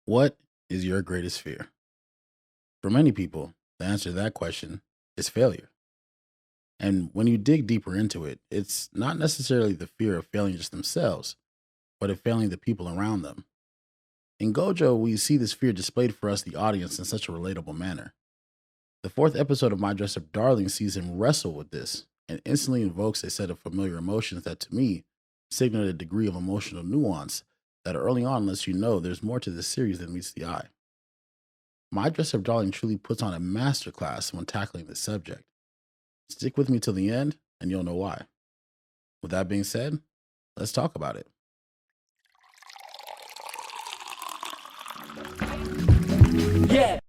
What is your greatest fear? For many people, the answer to that question is failure. And when you dig deeper into it, it's not necessarily the fear of failing just themselves, but of failing the people around them. In Gojo, we see this fear displayed for us, the audience, in such a relatable manner. The fourth episode of My Dress Up Darling sees him wrestle with this and instantly invokes a set of familiar emotions that, to me, signal a degree of emotional nuance that early on lets you know there's more to this series than meets the eye. My Dress Up Darling truly puts on a masterclass when tackling this subject. Stick with me till the end, and you'll know why. With that being said, let's talk about it. Yeah.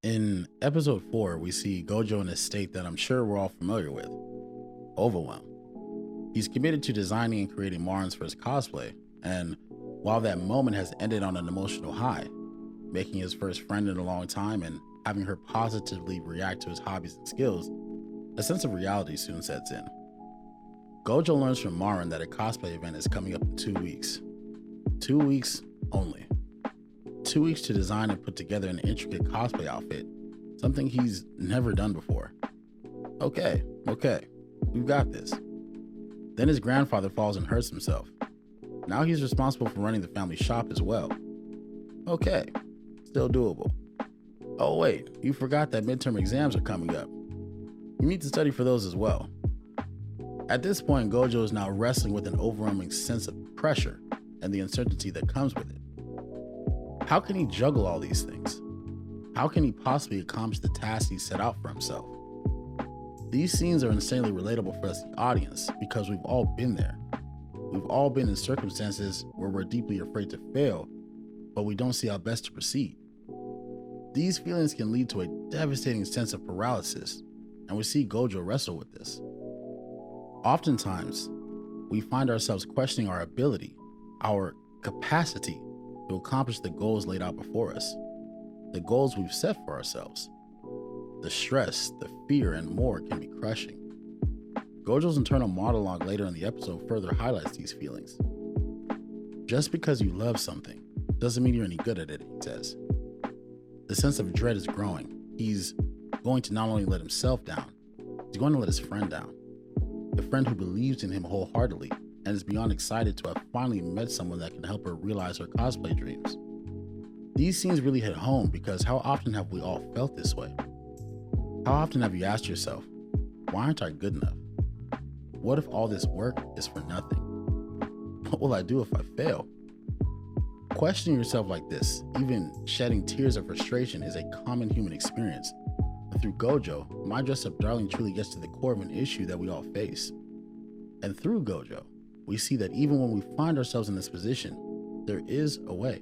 In episode 4, we see Gojo in a state that I'm sure we're all familiar with: overwhelm. He's committed to designing and creating Marins for his cosplay, and while that moment has ended on an emotional high, making his first friend in a long time and having her positively react to his hobbies and skills, a sense of reality soon sets in. Gojo learns from Marin that a cosplay event is coming up in 2 weeks. 2 weeks only. 2 weeks to design and put together an intricate cosplay outfit, something he's never done before. Okay, we've got this. Then his grandfather falls and hurts himself. Now he's responsible for running the family shop as well. Okay, still doable. Oh wait, you forgot that midterm exams are coming up. You need to study for those as well. At this point, Gojo is now wrestling with an overwhelming sense of pressure and the uncertainty that comes with it. How can he juggle all these things? How can he possibly accomplish the task he set out for himself? These scenes are insanely relatable for us, the audience, because we've all been there. We've all been in circumstances where we're deeply afraid to fail, but we don't see how best to proceed. These feelings can lead to a devastating sense of paralysis, and we see Gojo wrestle with this. Oftentimes, we find ourselves questioning our ability, our capacity to accomplish the goals laid out before us, the goals we've set for ourselves. The stress, the fear, and more can be crushing. Gojo's internal monologue later in the episode further highlights these feelings. Just because you love something doesn't mean you're any good at it, he says. The sense of dread is growing. He's going to not only let himself down, he's going to let his friend down. A friend who believes in him wholeheartedly and is beyond excited to have finally met someone that can help her realize her cosplay dreams. These scenes really hit home because how often have we all felt this way? How often have you asked yourself, why aren't I good enough? What if all this work is for nothing? What will I do if I fail? Questioning yourself like this, even shedding tears of frustration, is a common human experience. And through Gojo, My Dress Up Darling truly gets to the core of an issue that we all face. And through Gojo, we see that even when we find ourselves in this position, there is a way.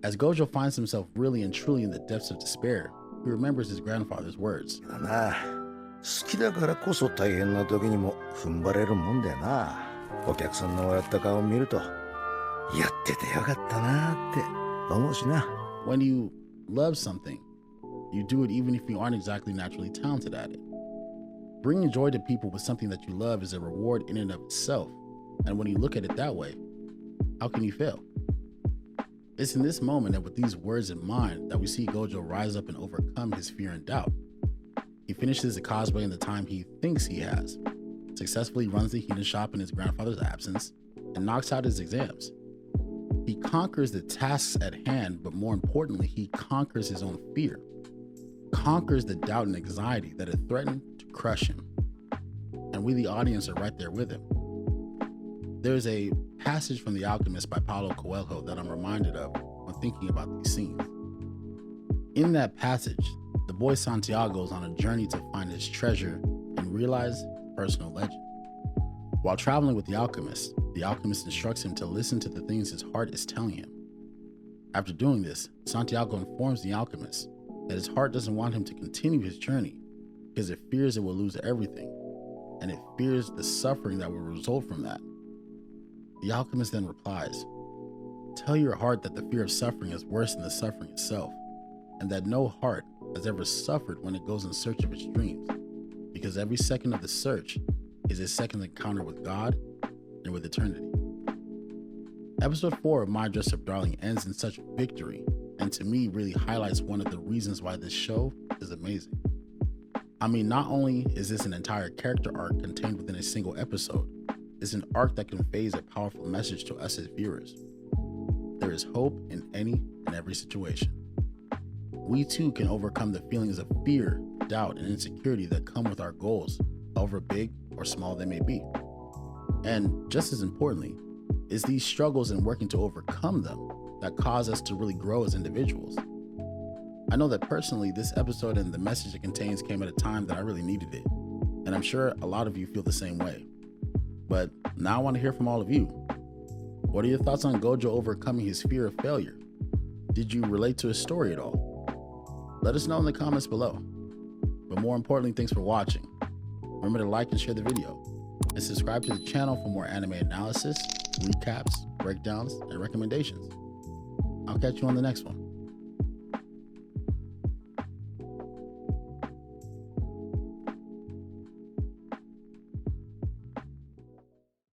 As Gojo finds himself really and truly in the depths of despair, he remembers his grandfather's words. 好きだからこそ大変な時にも踏ん張れるもんだよな。お客さんの笑った顔を見ると、やっててよかったなって思うしな。When you love something, you do it even if you aren't exactly naturally talented at it. Bringing joy to people with something that you love is a reward in and of itself. And when you look at it that way, how can you fail? It's in this moment and with these words in mind that we see Gojo rise up and overcome his fear and doubt. He finishes the cosplay in the time he thinks he has, successfully runs the healing shop in his grandfather's absence, and knocks out his exams. He conquers the tasks at hand, but more importantly, he conquers his own fear, conquers the doubt and anxiety that had threatened to crush him. And we, the audience, are right there with him. There's a passage from The Alchemist by Paulo Coelho that I'm reminded of when thinking about these scenes. In that passage, the boy Santiago is on a journey to find his treasure and realize personal legend. While traveling with the alchemist instructs him to listen to the things his heart is telling him. After doing this, Santiago informs the alchemist that his heart doesn't want him to continue his journey because it fears it will lose everything, and it fears the suffering that will result from that. The alchemist then replies, "Tell your heart that the fear of suffering is worse than the suffering itself, and that no heart has ever suffered when it goes in search of its dreams, because every second of the search is a second encounter with God and with eternity. Episode 4 of My Dress Up Darling ends in such victory, and to me really highlights one of the reasons why this show is amazing. I mean, not only is this an entire character arc contained within a single episode, it's an arc that conveys a powerful message to us as viewers. There is hope in any and every situation. We too can overcome the feelings of fear, doubt, and insecurity that come with our goals, however big or small they may be. And just as importantly, it's these struggles and working to overcome them that cause us to really grow as individuals. I know that personally, this episode and the message it contains came at a time that I really needed it, and I'm sure a lot of you feel the same way. But now I want to hear from all of you. What are your thoughts on Gojo overcoming his fear of failure? Did you relate to his story at all? Let us know in the comments below. But more importantly, thanks for watching. Remember to like and share the video, and subscribe to the channel for more anime analysis, recaps, breakdowns, and recommendations. I'll catch you on the next one.